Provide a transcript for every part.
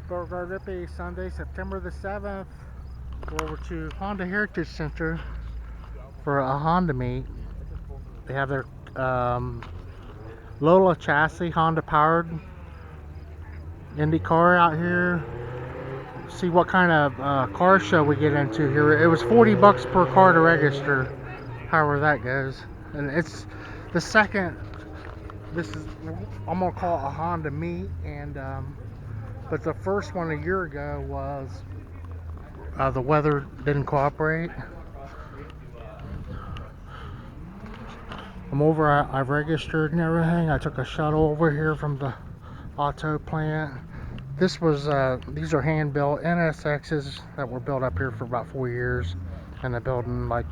We're going to be Sunday, September the 7th. Go over to Honda Heritage Center for a Honda meet. They have their Lola chassis, Honda powered Indy car out here. See what kind of car show we get into here. It was 40 bucks per car to register, however that goes. And it's the second, this is, I'm going to call it a Honda meet. And but the first one a year ago was the weather didn't cooperate. I'm over, I've registered and everything. I took a shuttle over here from the auto plant. This was, these are hand-built NSXs that were built up here for about 4 years. And the building, like,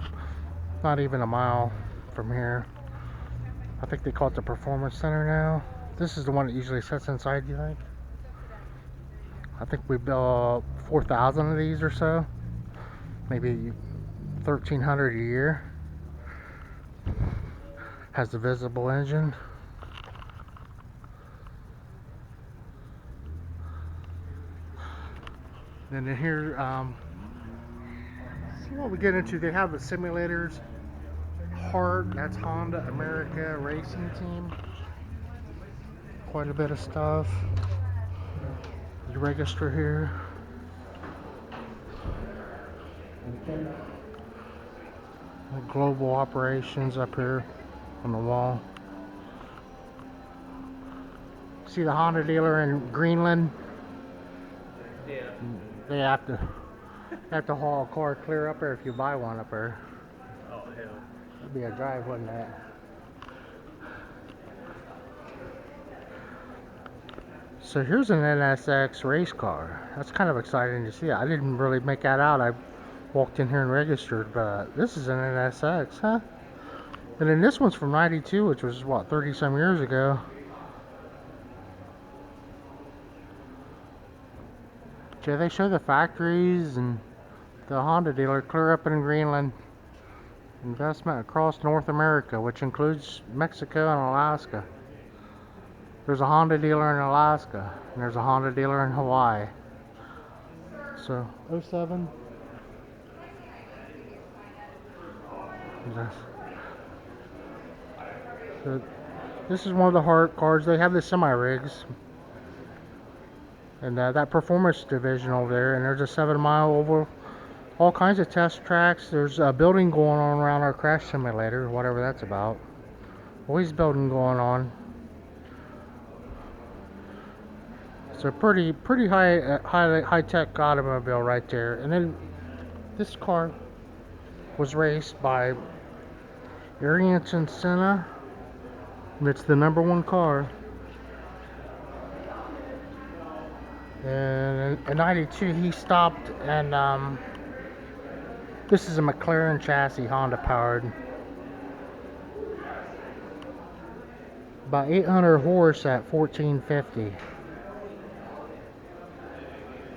not even a mile from here. I think they call it the Performance Center now. This is the one that usually sits inside, you think? I think we built 4,000 of these or so. Maybe 1,300 a year. Has the visible engine. And then here, see what we get into. They have the simulators. Heart, that's Honda America Racing Team. Quite a bit of stuff. You register here. Global operations up here on the wall. See the Honda dealer in Greenland? Yeah. They have to haul a car clear up there if you buy one up there. Oh, hell. That'd be a drive, wouldn't it? So here's an NSX race car. That's kind of exciting to see. I didn't really make that out. I walked in here and registered, but this is an NSX, huh? And then this one's from '92, which was what, 30 some years ago. So they show the factories and the Honda dealer clear up in Greenland. Investment across North America, which includes Mexico and Alaska. There's a Honda dealer in Alaska, and there's a Honda dealer in Hawaii. So, '07. So, this is one of the hard cars. They have the semi-rigs. And that performance division over there, and there's a 7-mile oval. All kinds of test tracks. There's a building going on around our crash simulator, whatever that's about. Always building going on. It's a pretty high tech automobile right there. And then this car was raced by Arianson Senna. And it's the #1 car. And in '92 he stopped, and this is a McLaren chassis, Honda powered. About 800 horse at 1450.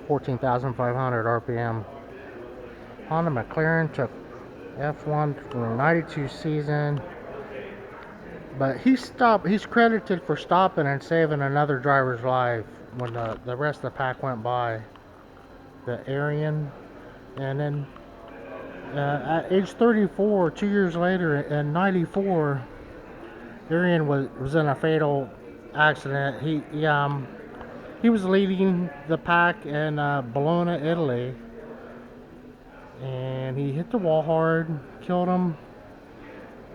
14,500 RPM. Honda McLaren took F1 for the '92 season. But he's credited for stopping and saving another driver's life when the rest of the pack went by. The Aryan. And then at age 34, 2 years later, in '94, Aryan was in a fatal accident. He was leading the pack in Bologna, Italy, and he hit the wall hard, killed him.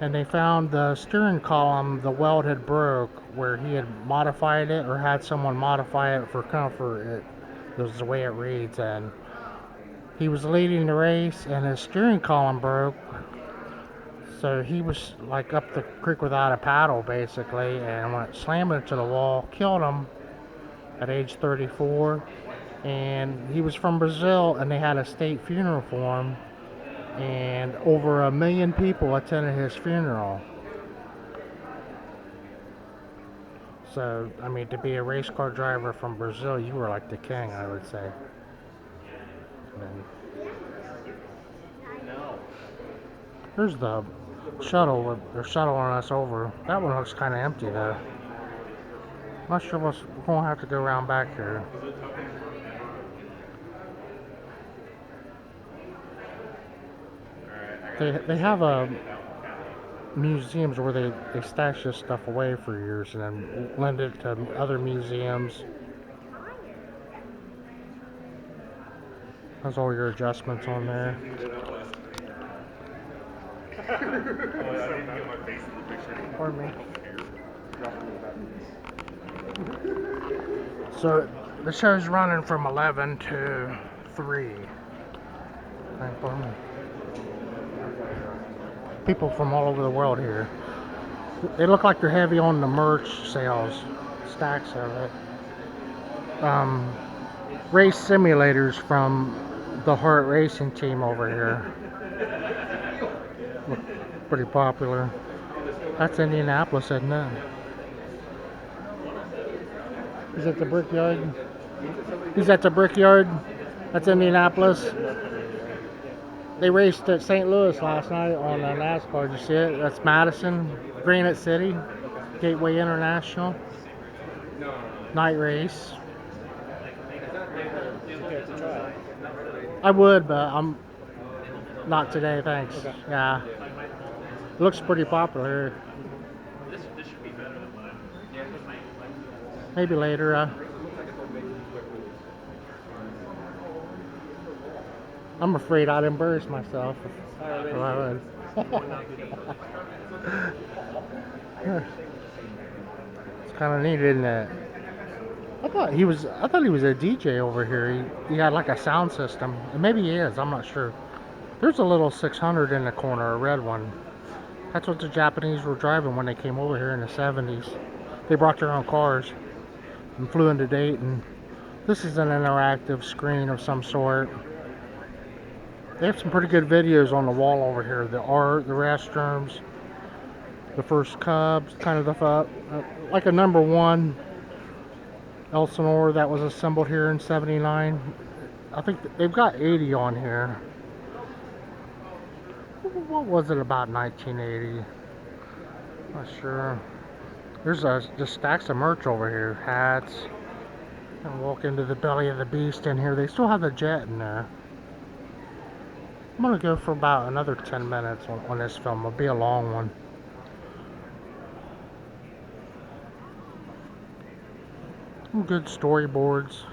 And they found the steering column, the weld had broke, where he had modified it or had someone modify it for comfort. It was the way it reads, and he was leading the race and his steering column broke. So he was like up the creek without a paddle, basically, and went slamming into the wall, killed him at age 34. And he was from Brazil, and they had a state funeral for him. And over 1 million people attended his funeral. So, I mean, to be a race car driver from Brazil, you were like the king, I would say. Here's the shuttle. They're shuttling us over. That one looks kind of empty, though. Not sure we're going to have to go around back here. they have museums where they stash this stuff away for years and then lend it to other museums. Has all your adjustments on there. Pardon me. So the show's running from 11 to 3. Pardon me. People from all over the world here. They look like they're heavy on the merch sales. Stacks of it. Race simulators from the Hart Racing team over here. Look pretty popular. That's Indianapolis, isn't it? Is it the Brickyard? Is that the Brickyard? That's Indianapolis. They raced at St. Louis last night on NASCAR. Did you see it? That's Madison, Granite City, Gateway International. Night race. I would, but I'm not today, thanks. Okay. Yeah. It looks pretty popular. Maybe later. I'm afraid I'd embarrass myself if I would. It's kind of neat, isn't it? I thought he was a DJ over here. He had like a sound system. And maybe he is, I'm not sure. There's a little 600 in the corner, a red one. That's what the Japanese were driving when they came over here in the 70s. They brought their own cars and flew into Dayton. This is an interactive screen of some sort. They have some pretty good videos on the wall over here. The art, the restrooms, the first Cubs, kind of the like a number 1 Elsinore that was assembled here in '79. I think they've got 80 on here. What was it about 1980? Not sure. There's just stacks of merch over here. Hats. And walk into the belly of the beast in here. They still have the jet in there. I'm going to go for about another 10 minutes on this film. It'll be a long one. Some good storyboards.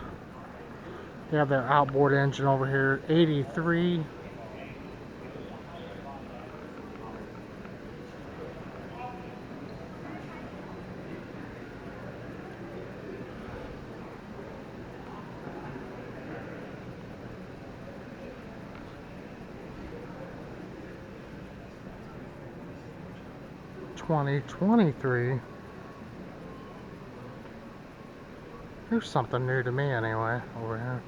They have their outboard engine over here. 83. $20.23. Here's something new to me anyway, over here.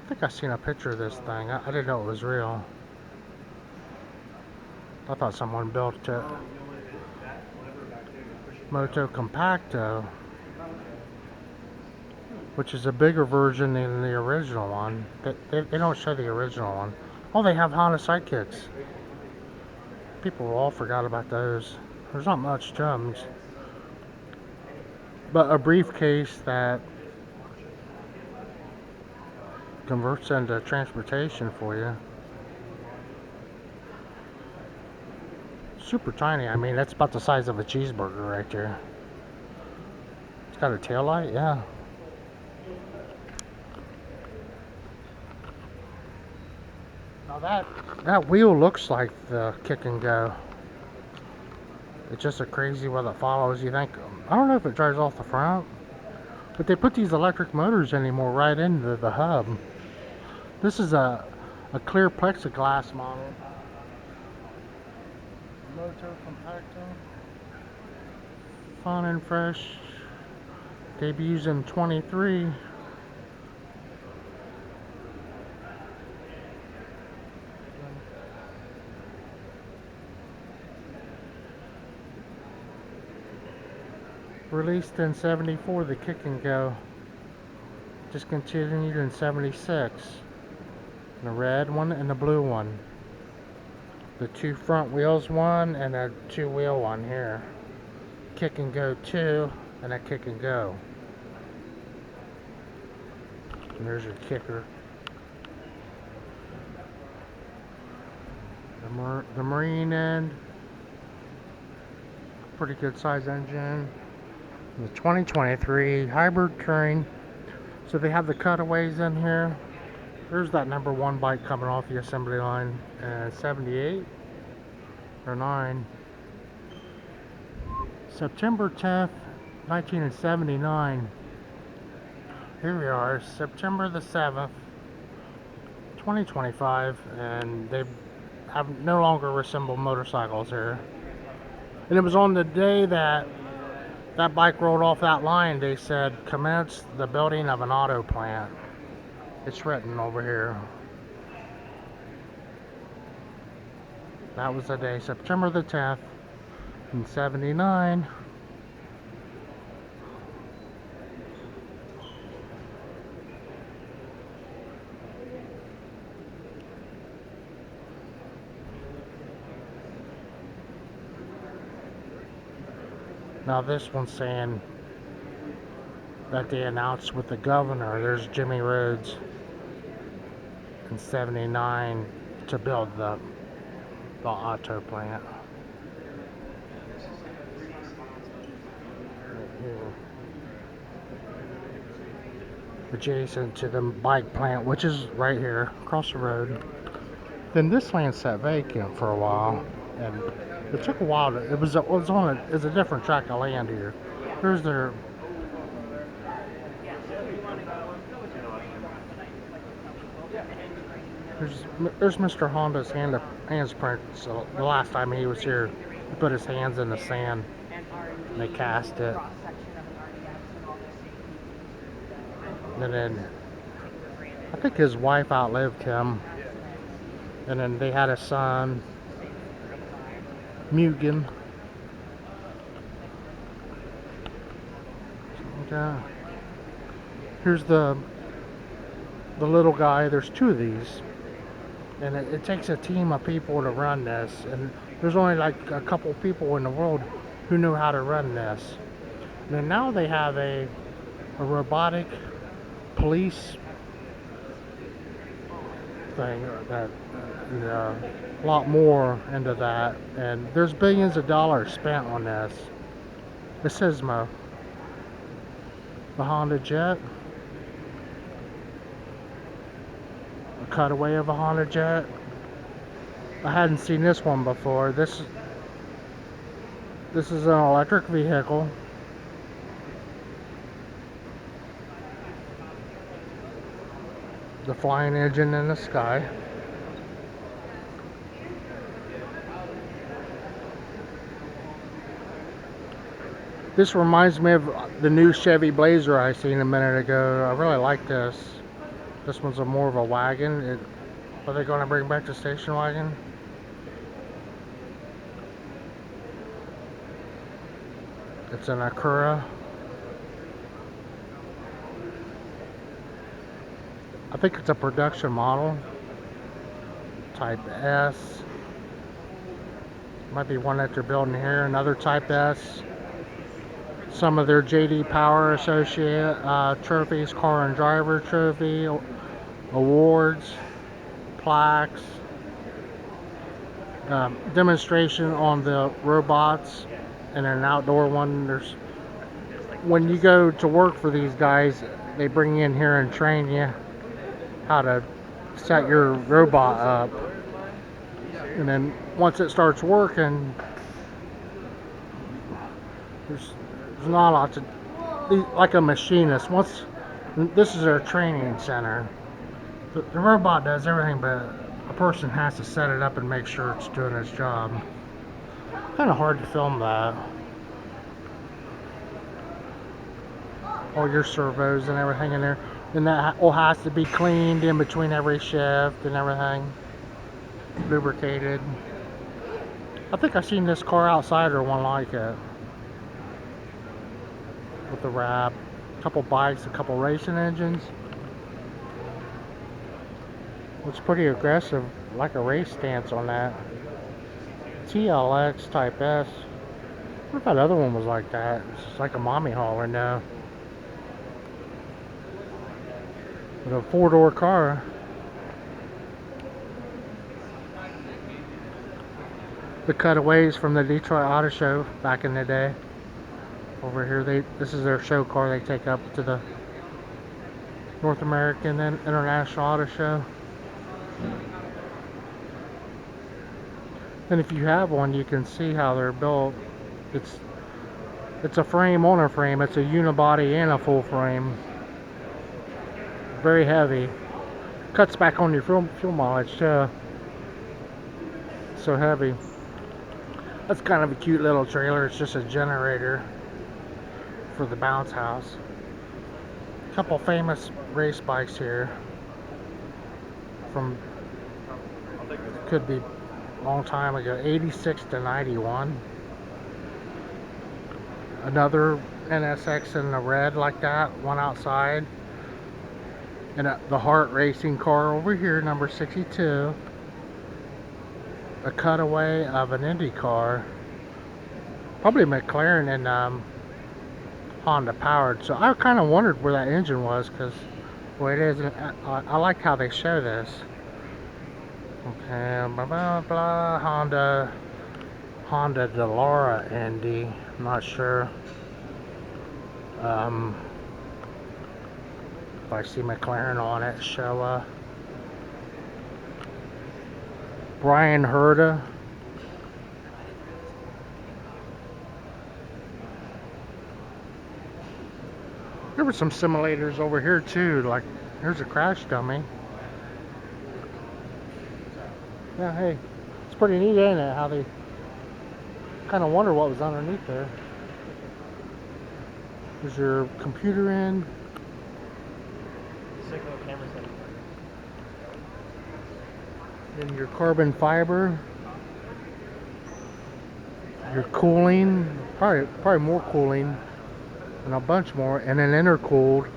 I think I've seen a picture of this thing. I didn't know it was real. I thought someone built it. Moto Compacto, which is a bigger version than the original one. They don't show the original one. Oh, they have Honda Sidekicks. People all forgot about those. There's not much to them. But a briefcase that converts into transportation for you. Super tiny. I mean, that's about the size of a cheeseburger right there. It's got a tail light, yeah. Now that wheel looks like the Kick and Go. It's just a crazy way that follows. You think, I don't know if it drives off the front, but they put these electric motors anymore right into the hub. This is a clear plexiglass model. Moto Compacto. Fun and fresh. Debuts in '23. Released in '74, the Kick and Go. Discontinued in '76. The red one and the blue one. The 2 front wheels one and a 2 wheel one here. Kick and Go 2 and a Kick and Go. And there's your kicker. The The marine end, pretty good size engine. The 2023 hybrid train. So they have the cutaways in here. There's that number 1 bike coming off the assembly line. 78 or 9. September 10th, 1979. Here we are, September the 7th, 2025, and they have no longer assembled motorcycles here. And it was on the day that that bike rolled off that line, they said, commence the building of an auto plant. It's written over here. That was the day, September the 10th, in 79. Now this one's saying that they announced with the governor, there's Jimmy Rhodes in 79 to build the auto plant. Right here. Adjacent to the bike plant, which is right here across the road. Then this land sat vacant for a while, and it took a while to, it was a different tract of land here. There's there's Mr. Honda's handprint. So the last time he was here, he put his hands in the sand and they cast it. And then I think his wife outlived him. And then they had a son, Mugen. Okay. Here's the little guy. There's 2 of these. And it takes a team of people to run this. And there's only like a couple people in the world who know how to run this. And then now they have a robotic police thing that a lot more into that, and there's billions of dollars spent on this. The Sismo, the Honda Jet, a cutaway of a Honda Jet. I hadn't seen this one before. This is an electric vehicle. The flying engine in the sky. This reminds me of the new Chevy Blazer I seen a minute ago. I really like this. This one's more of a wagon. Are they going to bring back the station wagon? It's an Acura. I think it's a production model. Type S. Might be one that they're building here. Another Type S. Some of their JD Power Associate trophies, car and driver trophy, awards, plaques, demonstration on the robots, and an outdoor one. When you go to work for these guys, they bring you in here and train you how to set your robot up, and then once it starts working, there's not a lot to, like a machinist. This is their training center. The robot does everything, but a person has to set it up and make sure it's doing its job. Kind of hard to film that. All your servos and everything in there. And that all has to be cleaned in between every shift and everything. Lubricated. I think I've seen this car outside or one like it. With the wrap. A couple bikes, a couple racing engines. Looks pretty aggressive, like a race stance on that. TLX Type S. What if that other one was like that? It's just like a mommy hauler now. With a 4-door car. the cutaways from the Detroit Auto Show back in the day. Over here, this is their show car they take up to the North American and International Auto Show. And if you have one, you can see how they're built. It's a frame on a frame. It's a unibody and a full frame. Very heavy. Cuts back on your fuel mileage too. So heavy. That's kind of a cute little trailer. It's just a generator for the bounce house. A couple famous race bikes here. From could be a long time ago. 86 to 91. Another NSX in the red like that, one outside. And the Hart Racing car over here, number 62. A cutaway of an Indy car. Probably McLaren and Honda powered. So I kind of wondered where that engine was, because the way it is, I like how they show this. Okay, blah blah blah. Honda Delara Indy. I'm not sure. If I see McLaren on it, show Brian Herta. There were some simulators over here too, like here's a crash dummy. Yeah, hey, it's pretty neat, ain't it? How they kind of wonder what was underneath there. There's your computer in. Signal camera setting. Then your carbon fiber. Your cooling, probably more cooling, and a bunch more, and then intercooled.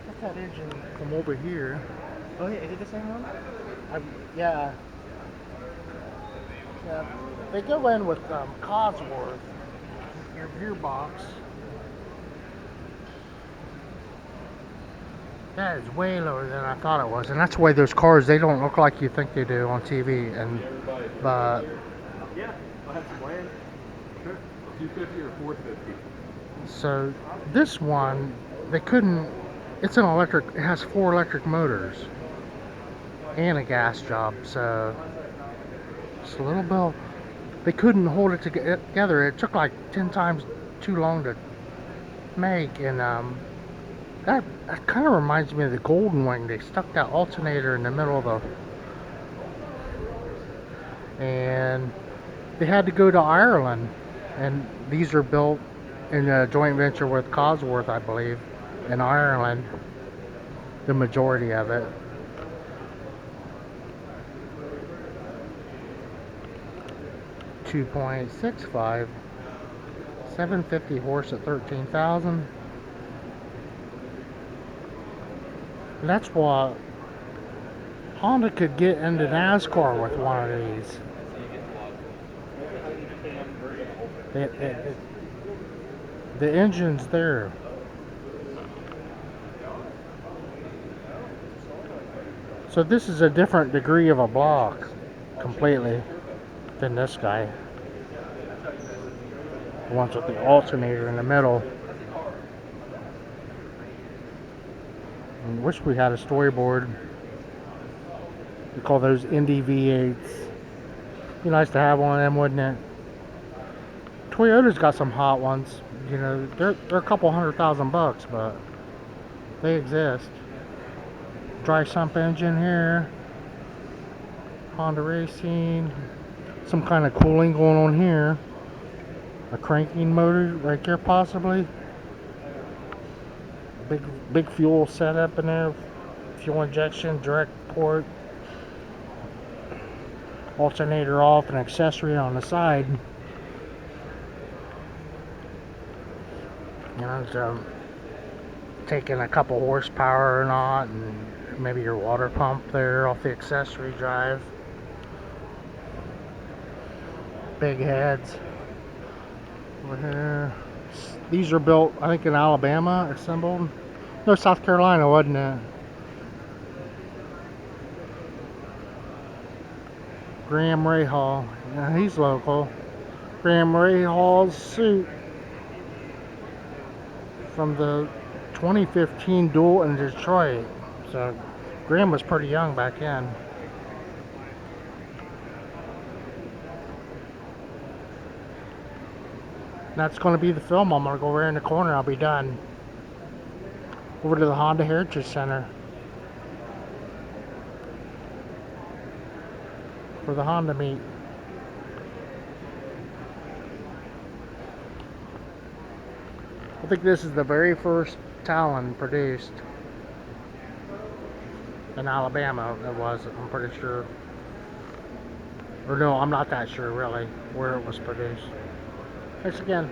What's that engine from over here? Oh yeah, is it the same one? Yeah. Yeah. They go in with Cosworth, your gearbox. That is way lower than I thought it was, and that's why those cars, they don't look like you think they do on TV. And but Yeah, I'll have some land. Sure. 250 or 450? so this one, they couldn't. It's an electric. It has 4 electric motors and a gas job. So it's a little bit. They couldn't hold it together. It took like 10 times too long to make, and that kind of reminds me of the Golden Wing. They stuck that alternator in the middle of and they had to go to Ireland, and these are built in a joint venture with Cosworth, I believe, in Ireland, the majority of it. .65, 750 horse at 13,000. That's what Honda could get into NASCAR with one of these. The engine's there. So this is a different degree of a block completely than this guy. The ones with the alternator in the middle. I wish we had a storyboard. We call those Indy V8s. Be nice to have one of them, wouldn't it? Toyota's got some hot ones. You know, they're a couple $100,000, but they exist. Dry sump engine here. Honda Racing. Some kind of cooling going on here. A cranking motor right there, possibly. Big fuel setup in there. Fuel injection, direct port. Alternator off, an accessory on the side. You know, so taking a couple horsepower or not, and maybe your water pump there off the accessory drive. Big heads over here. These are built, I think, in Alabama, assembled. No, South Carolina, wasn't it? Graham Rahal. Yeah, he's local. Graham Rahal's suit from the 2015 duel in Detroit. So Graham was pretty young back then. That's going to be the film. I'm going to go right in the corner. I'll be done. Over to the Honda Heritage Center for the Honda meet. I think this is the very first Talon produced in Alabama. It was, I'm pretty sure. Or no, I'm not that sure really where it was produced. Thanks again.